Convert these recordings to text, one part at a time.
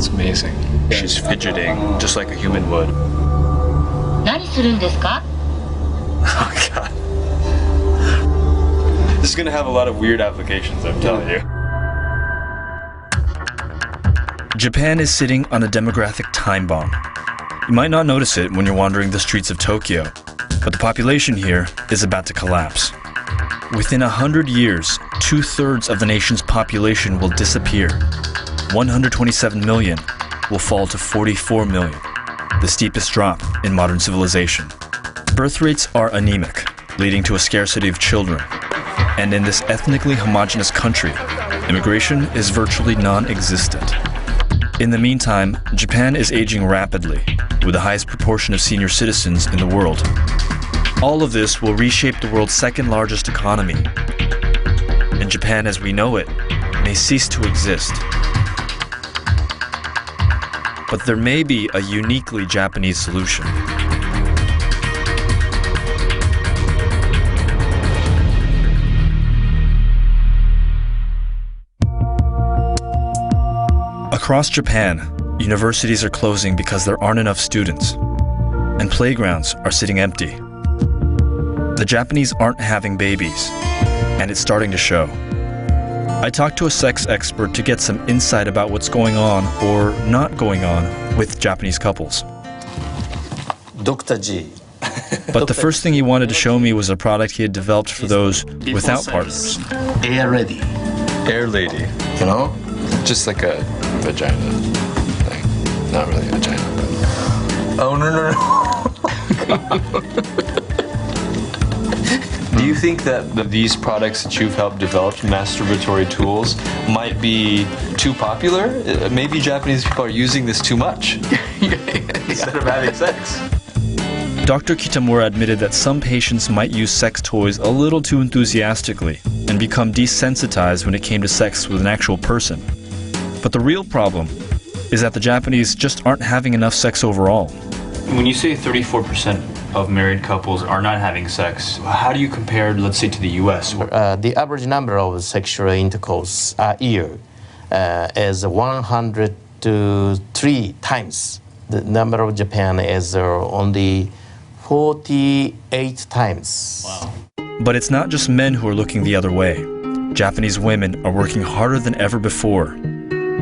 It's amazing. She's fidgeting just like a human would. 何するんですか? Oh god. This is gonna have a lot of weird applications, I'm telling you. Japan is sitting on a demographic time bomb. You might not notice it when you're wandering the streets of Tokyo, but the population here is about to collapse. Within 100 years, 2/3 of the nation's population will disappear. 127 million will fall to 44 million, the steepest drop in modern civilization. Birth rates are anemic, leading to a scarcity of children. And in this ethnically homogeneous country, immigration is virtually non-existent. In the meantime, Japan is aging rapidly, with the highest proportion of senior citizens in the world. All of this will reshape the world's second largest economy. And Japan as we know it may cease to exist. But there may be a uniquely Japanese solution. Across Japan, universities are closing because there aren't enough students, and playgrounds are sitting empty. The Japanese aren't having babies, and it's starting to show. I talked to a sex expert to get some insight about what's going on or not going on with Japanese couples. Dr. G. But the first thing he wanted to show me was a product he had developed for those without partners. Air Ready. Air lady. You know? Just like a vagina thing. Not really a vagina. Oh, no. Do you think that these products that you've helped develop, masturbatory tools, might be too popular? Maybe Japanese people are using this too much instead of having sex. Dr. Kitamura admitted that some patients might use sex toys a little too enthusiastically and become desensitized when it came to sex with an actual person. But the real problem is that the Japanese just aren't having enough sex overall. When you say 34% of married couples are not having sex, how do you compare, let's say, to the US? The average number of sexual intercourse a year is 103 times. The number of Japan is only 48 times. Wow. But it's not just men who are looking the other way. Japanese women are working harder than ever before.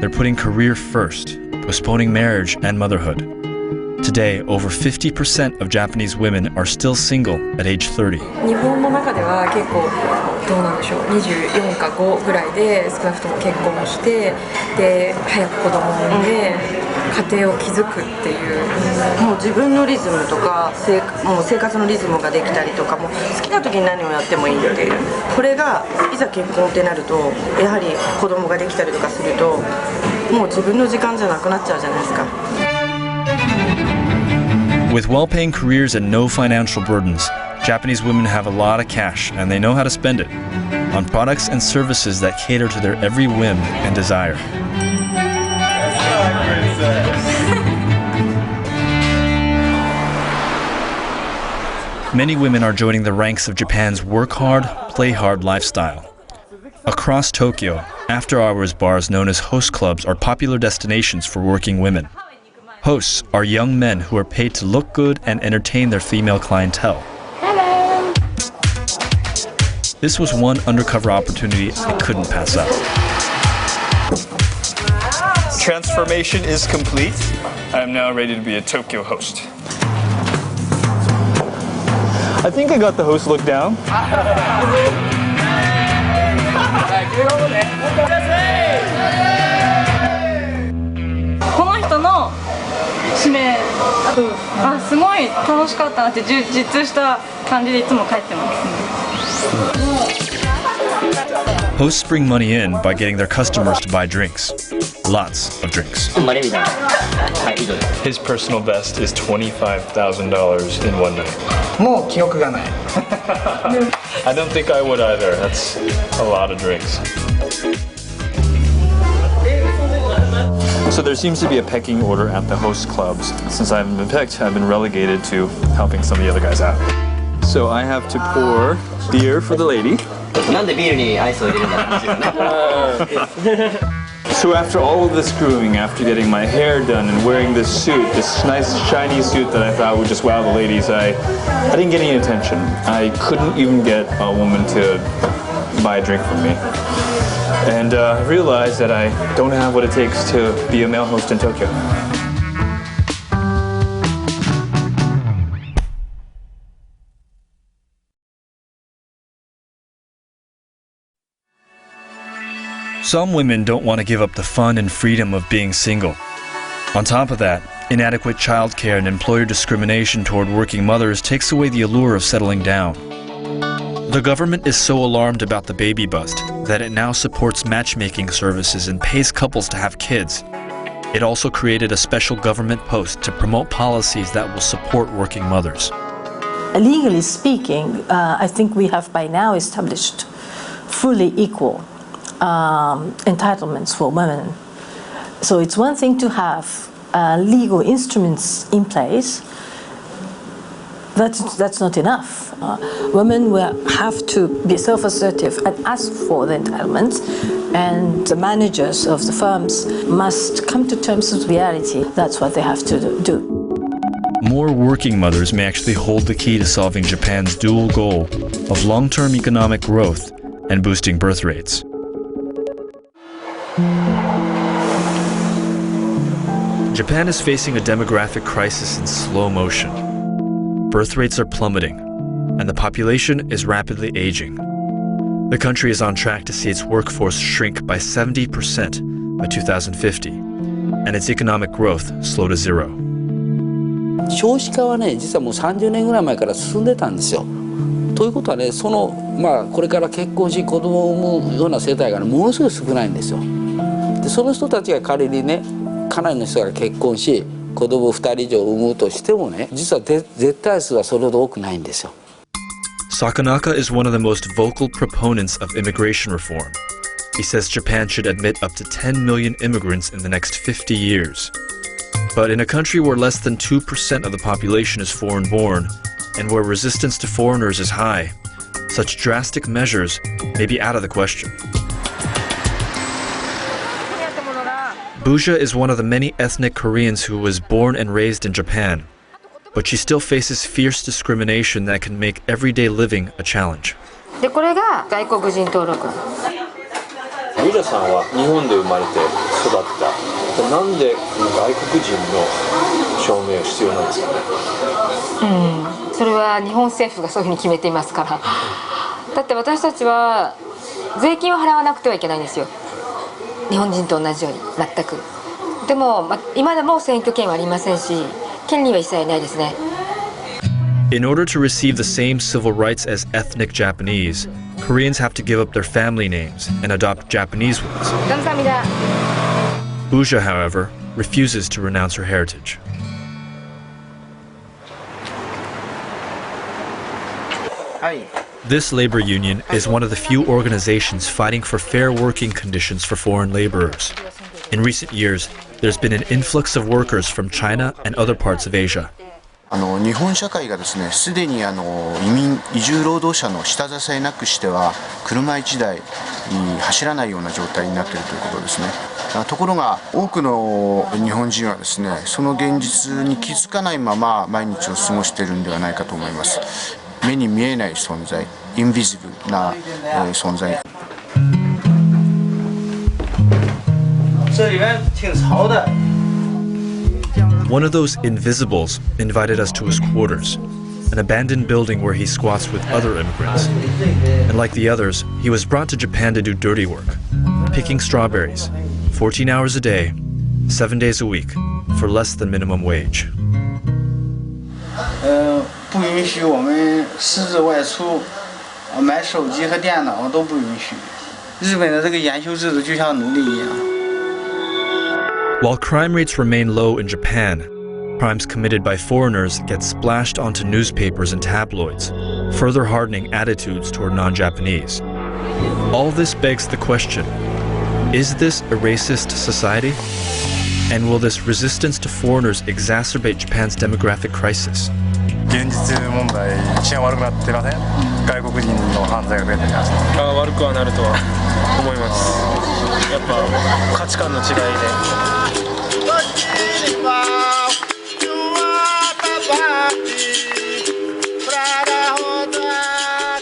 They're putting career first, postponing marriage and motherhood. Today, over 50% of Japanese women are still single at age 30. 日本の中では結構どうなんでしょう、24か5ぐらいで少なくとも結婚してで早く子供を産んで家庭を築くっていう、もう自分のリズムとかもう生活のリズムができたりとか、もう好きな時に何をやってもいいっていう、これがいざ結婚ってなるとやはり子供ができたりとかするともう自分の時間じゃなくなっちゃうじゃないですか。With well-paying careers and no financial burdens, Japanese women have a lot of cash and they know how to spend it on products and services that cater to their every whim and desire. Many women are joining the ranks of Japan's work hard, play hard lifestyle. Across Tokyo, after-hours bars known as host clubs are popular destinations for working women. Hosts are young men who are paid to look good and entertain their female clientele. Hello. This was one undercover opportunity I couldn't pass up. Transformation is complete. I am now ready to be a Tokyo host. I think I got the host look down. この人の指名、あ、すごい楽しかったなって充実した感じでいつも帰ってます。Hosts bring money in by getting their customers to buy drinks. Lots of drinks. His personal best is $25,000 in one night. もう記憶がない。I don't think I would either. That's a lot of drinks. So there seems to be a pecking order at the host clubs. Since I haven't been picked, I've been relegated to helping some of the other guys out. So I have to pour beer for the lady. なんでビールにアイスを入れるんだって話ですよね。So after all of this grooming, after getting my hair done and wearing this suit, this nice shiny suit that I thought would just wow the ladies, I didn't get any attention. I couldn't even get a woman to buy a drink from me. And I realized that I don't have what it takes to be a male host in Tokyo. Some women don't want to give up the fun and freedom of being single. On top of that, inadequate childcare and employer discrimination toward working mothers takes away the allure of settling down. The government is so alarmed about the baby bust that it now supports matchmaking services and pays couples to have kids. It also created a special government post to promote policies that will support working mothers. Legally speaking, I think we have by now established fully equal entitlements for women. So it's one thing to have legal instruments in place. That's not enough. Women will have to be self-assertive and ask for the entitlements, and the managers of the firms must come to terms with reality. That's what they have to do. More working mothers may actually hold the key to solving Japan's dual goal of long-term economic growth and boosting birth rates. Japan is facing a demographic crisis in slow motion. Birth rates are plummeting, and the population is rapidly aging. The country is on track to see its workforce shrink by 70% by 2050, and its economic growth slow to zero. 少子化はね、実はもう30年ぐらい前から進んでたんですよ。ということはね、これから結婚し子供を産むような世帯が、ね、ものすごい少ないんですよ。で、その人たちが仮にね、かなりの人が結婚し子供を2人以上産むとしてもね、実は絶対数はそれほど多くないんですよ。Sakanaka is one of the most vocal proponents of immigration reform. He says Japan should admit up to 10 million immigrants in the next 50 years. But in a country where less than 2% of the population is foreign-born, and where resistance to foreigners is high, such drastic measures may be out of the question. Buja is one of the many ethnic Koreans who was born and raised in Japan, but she still faces fierce discrimination that can make everyday living a challenge. でこれが外国人登録。ブジャさんは日本で生まれて育った。なんで外国人の証明必要なんですかね。それは日本政府がそういうふうに決めていますから。だって私たちは税金を払わなくてはいけないんですよ。日本人と同じように全く。でも、今でも選挙権はありませんし、権利は一切ないですね。In order to receive the same civil rights as ethnic Japanese, Koreans have to give up their family names and adopt Japanese ones. 감사합니다. Buja, however, refuses to renounce her heritage. This labor union is one of the few organizations fighting for fair working conditions for foreign laborers. In recent years, there's been an influx of workers from China and other parts of Asia. 日本社会がですね、すでに移住労働者の下支えなくしては車1台走らないような状態になっているということですね。ところが多くの日本人はですね、その現実に気づかないまま毎日を過ごしているんではないかと思います。目に見えない存在、インビジブルな存在。这里面挺潮的。 One of those invisibles invited us to his quarters, an abandoned building where he squats with other immigrants. And like the others, he was brought to Japan to do dirty work, picking strawberries, 14 hours a day, 7 days a week, for less than minimum wage. 不允许我们私自外出，买手机和电脑都不允许。日本的这个研修制度就像奴隶一样。 While crime rates remain low in Japan, crimes committed by foreigners get splashed onto newspapers and tabloids, further hardening attitudes toward non-Japanese. All this begs the question, is this a racist society? And will this resistance to foreigners exacerbate Japan's demographic crisis? 現実問題、治安悪くなってません？外国人の犯罪が増えてます。悪くはなるとは思います。やっぱ価値観の違いで。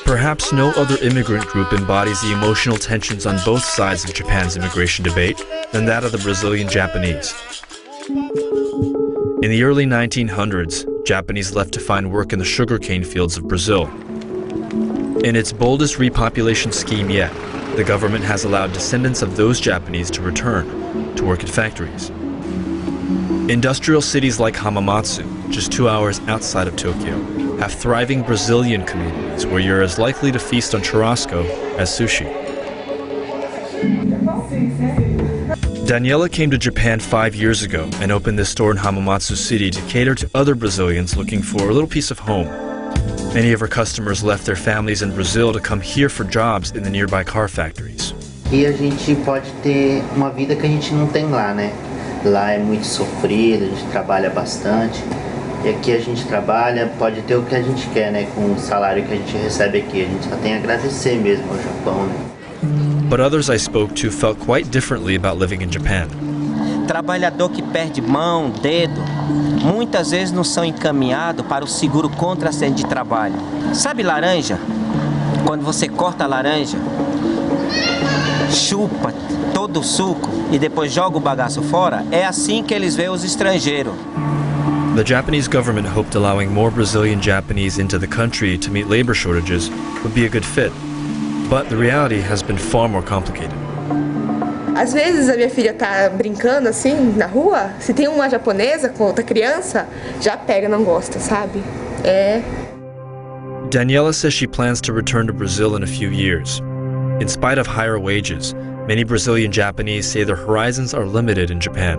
Perhaps no other immigrant group embodies the emotional tensions on both sides of Japan's immigration debate than that of the Brazilian Japanese. In the early 1900s, Japanese left to find work in the sugarcane fields of Brazil. In its boldest repopulation scheme yet, the government has allowed descendants of those Japanese to return to work at factories. Industrial cities like Hamamatsu, just 2 hours outside of Tokyo, have thriving Brazilian communities where you're as likely to feast on churrasco as sushi. Daniela came to Japan 5 years ago and opened this store in Hamamatsu City to cater to other Brazilians looking for a little piece of home. Many of her customers left their families in Brazil to come here for jobs in the nearby car factories. E a gente pode ter uma vida que a gente não tem lá, né? Lá é muito sofrido, a gente trabalha bastante. E aqui a gente trabalha, pode ter o que a gente quer, né? Com o salário que a gente recebe aqui. A gente só tem a agradecer mesmo ao Japão, né? But others I spoke to felt quite differently about living in Japan. Trabalhador que perde mão, dedo, muitas vezes não são encaminhados para o seguro contra acidente de trabalho. Sabe laranja? Quando você corta a laranja, chupa todo o suco e depois joga o bagaço fora, é assim que eles veem os estrangeiros. The Japanese government hoped allowing more Brazilian Japanese into the country to meet labor shortages would be a good fit. But the reality has been far more complicated. Às vezes a minha filha tá brincando assim na rua, se tem uma japonesa com outra criança, já pega, não gosta, sabe? Daniela says she plans to return to Brazil in a few years. In spite of higher wages, many Brazilian Japanese say their horizons are limited in Japan.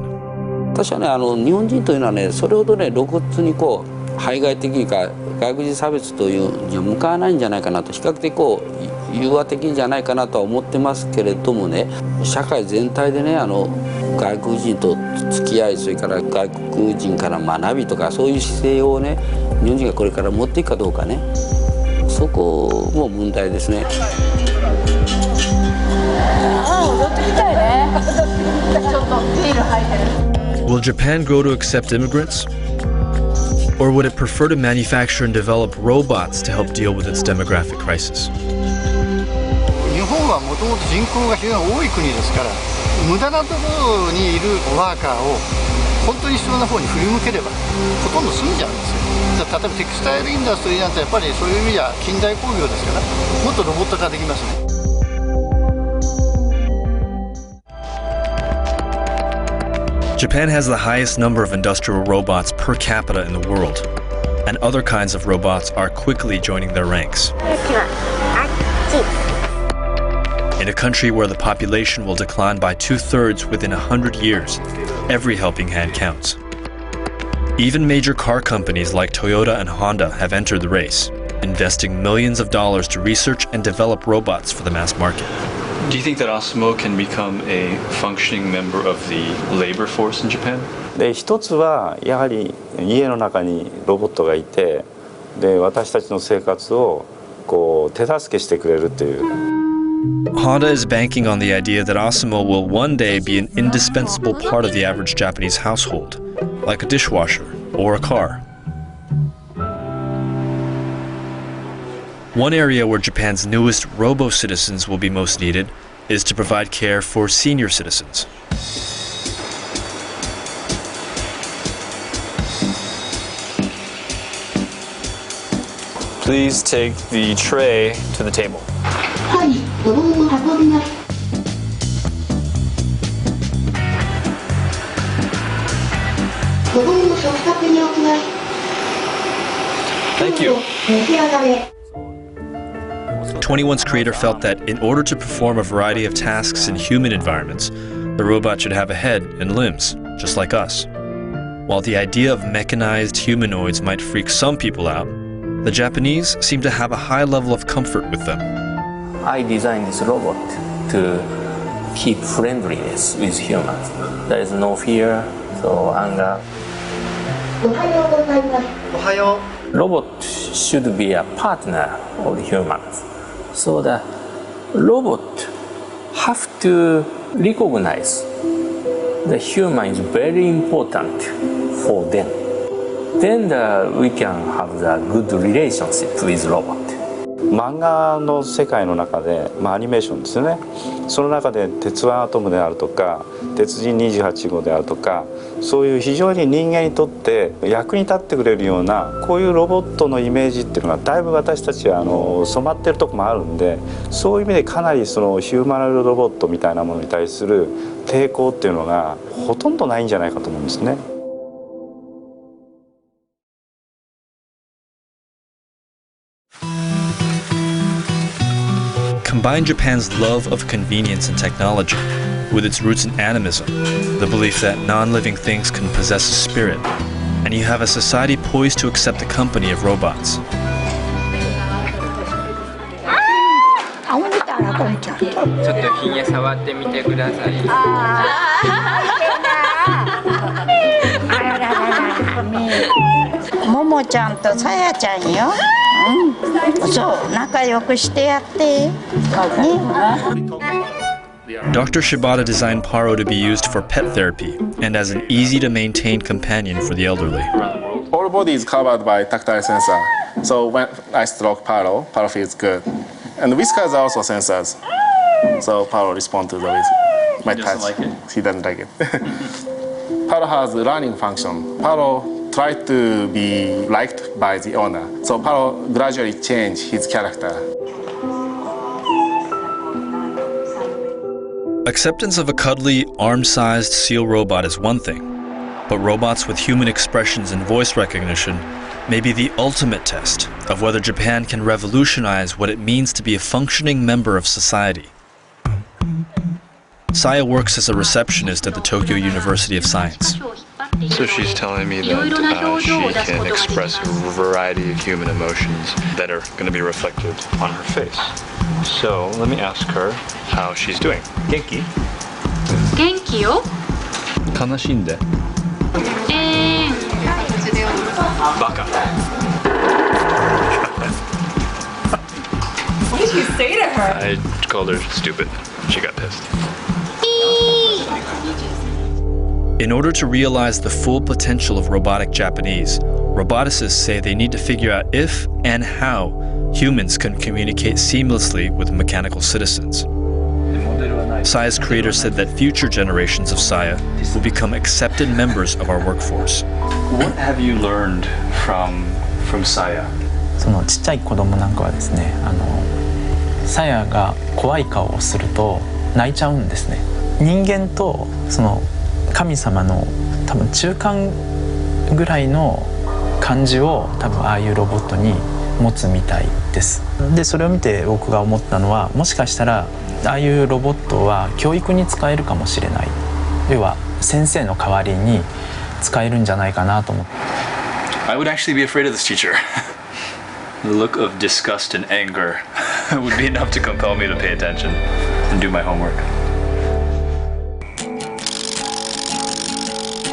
私はね、日本人というのはね、それほどね、露骨にこう排外的か外国人差別というには向かわないんじゃないかなと、比較的こう融和的じゃないかなとは思ってますけれどもね、社会全体でね、外国人と付き合い、それから外国人から学びとかそういう姿勢をね、日本人がこれから持っていくかどうかね、そこも問題ですね。踊ってみたいね。ちょっとビール入ってる。Will Japan grow to accept immigrants? Or would it prefer to manufacture and develop robots to help deal with its demographic crisis? 日本はもともと人口が非常に多い国ですから、無駄なところにいるワーカーを本当に必要な方に振り向ければほとんど済んじゃうんですよ。例えばテクスタイルインダストリーなんてやっぱりそういう意味では近代工業ですから、もっとロボット化できますね。Japan has the highest number of industrial robots per capita in the world, and other kinds of robots are quickly joining their ranks. In a country where the population will decline by 2/3 within 100 years, every helping hand counts. Even major car companies like Toyota and Honda have entered the race, investing millions of dollars to research and develop robots for the mass market. Do you think that ASMO can become a functioning member of the labor force in Japan? で一つはやはり家の中にロボットがいて、で私たちの生活をこう手助けしてくれるという。Honda is banking on the idea that ASMO will one day be an indispensable part of the average Japanese household, like a dishwasher or a car. One area where Japan's newest robo-citizens will be most needed is to provide care for senior citizens. Please take the tray to the table. Thank you. 21's creator felt that in order to perform a variety of tasks in human environments, the robot should have a head and limbs, just like us. While the idea of mechanized humanoids might freak some people out, the Japanese seem to have a high level of comfort with them. I designed this robot to keep friendliness with humans. There is no fear, so anger. Robot should be a partner of the humans. So the robot have to recognize the human is very important for them. Then we can have the good relationship with robot. 漫画の世界の中で、アニメーションですよね。その中で鉄腕アトムであるとか鉄人28号であるとか、そういう非常に人間にとって役に立ってくれるようなこういうロボットのイメージっていうのがだいぶ私たちは染まってるとこもあるんで、そういう意味でかなりそのヒューマノイドロボットみたいなものに対する抵抗っていうのがほとんどないんじゃないかと思うんですね。Combine Japan's love of convenience and technology with its roots in animism, the belief that non-living things can possess a spirit, and you have a society poised to accept the company of robots. ちょっとひげ触ってみてください。ももちゃんとさやちゃんよ。そう、仲良くしてやって。Dr. Shibata designed Paro to be used for pet therapy and as an easy-to-maintain companion for the elderly. Whole body is covered by tactile sensor, so when I stroke Paro feels good. And the whiskers are also sensors, so Paro responds to my touch. Like it. He doesn't like it. Paro has a learning function. Paro tried to be liked by the owner, so Paro gradually changed his character. Acceptance of a cuddly, arm-sized seal robot is one thing, but robots with human expressions and voice recognition may be the ultimate test of whether Japan can revolutionize what it means to be a functioning member of society. Saya works as a receptionist at the Tokyo University of Science. So she's telling me that she can express a variety of human emotions that are going to be reflected on her face. So let me ask her how she's doing. Genki? 元気よ。悲しんで。Baka. What did you say to her? I called her stupid. She got pissed. In order to realize the full potential of robotic Japanese, roboticists say they need to figure out if and how humans can communicate seamlessly with mechanical citizens. Saya's creator said that future generations of Saya will become accepted members of our workforce. What have you learned from Saya? そのちっちゃい子供なんかはですね、サヤが怖い顔をすると泣いちゃうんですね。人間とその神様の多分中間ぐらいの感じを多分ああいうロボットに持つみたいです。でそれを見て僕が思ったのは、もしかしたらああいうロボットは教育に使えるかもしれない。要は先生の代わりに使えるんじゃないかなと思って。I would actually be afraid of this teacher. The look of disgust and anger would be enough to compel me to pay attention and do my homework.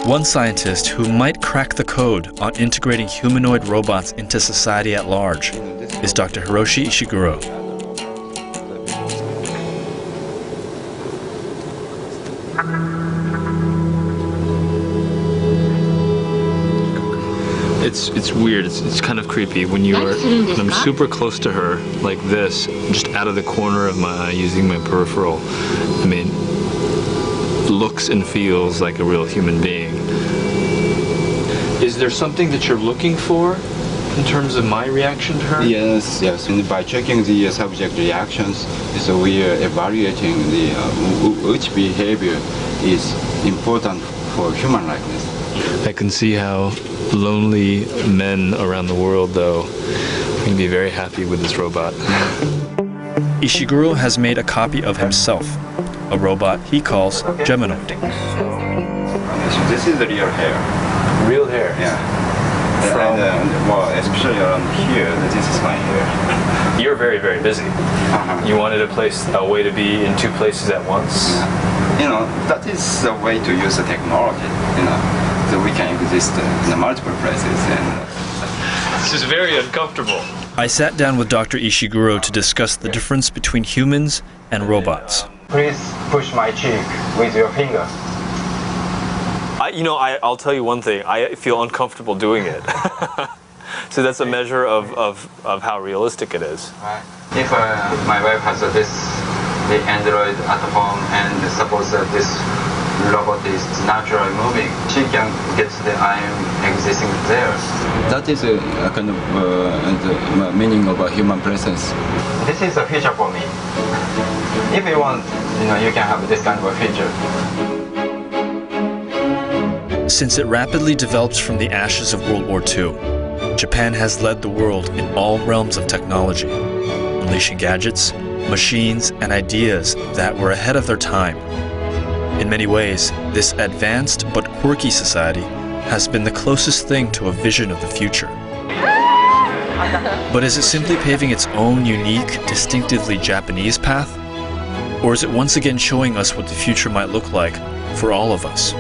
One scientist who might crack the code on integrating humanoid robots into society at large is Dr. Hiroshi Ishiguro. It's weird. It's kind of creepy when I'm super close to her like this, just out of the corner of my eye using my peripheral. I mean, looks and feels like a real human being. Is there something that you're looking for in terms of my reaction to her? Yes. And by checking the subject reactions, so we are evaluating which behavior is important for human likeness. I can see how lonely men around the world, though, can be very happy with this robot. Ishiguro has made a copy of himself, a robot he calls Gemini. So this is the real hair. Real hair? Yeah. Well, especially around here, this is my hair. You're very, very busy. You wanted a way to be in two places at once? That is the way to use the technology, so we can exist in multiple places. This is very uncomfortable. I sat down with Dr. Ishiguro to discuss the difference between humans and robots. Please push my cheek with your finger. I'll tell you one thing. I feel uncomfortable doing it. So that's a measure of how realistic it is. Right. If my wife has the Android at home and suppose that this robot is naturally moving, she can get the I am existing there. That is a kind of the meaning of a human presence. This is a feature for me. If you want, you can have this kind of a feature. Since it rapidly develops from the ashes of World War II, Japan has led the world in all realms of technology, unleashing gadgets, machines, and ideas that were ahead of their time. In many ways, this advanced but quirky society has been the closest thing to a vision of the future. But is it simply paving its own unique, distinctively Japanese path? Or is it once again showing us what the future might look like for all of us?